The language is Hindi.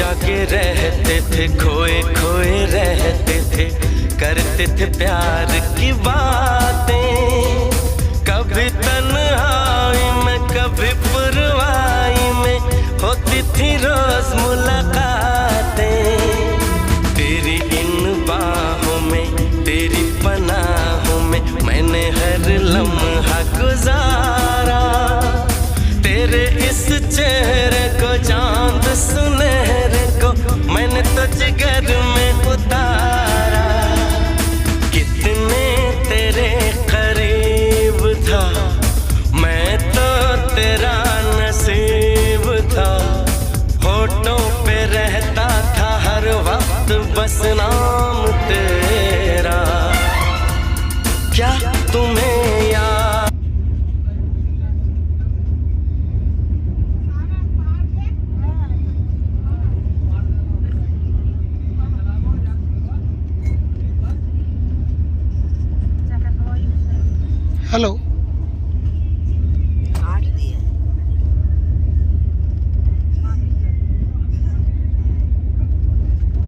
जागे रहते थे, खोए खोए रहते थे, करते थे प्यार की बातें। कभी तन्हाई में कभी पुरवाई में होती थी रोज मुलाकातें। तेरी इन बाहों में तेरी पनाहों में मैंने हर लम्हा गुजारा। तेरे इस चेहरे को चांद सुनहरे को मैंने तो जिगर में उतारा। कितने तेरे करीब था मैं तो तेरा नसीब था। होठों पे रहता था हर वक्त बस नाम तेरा। क्या तुम्हें याद हेलो।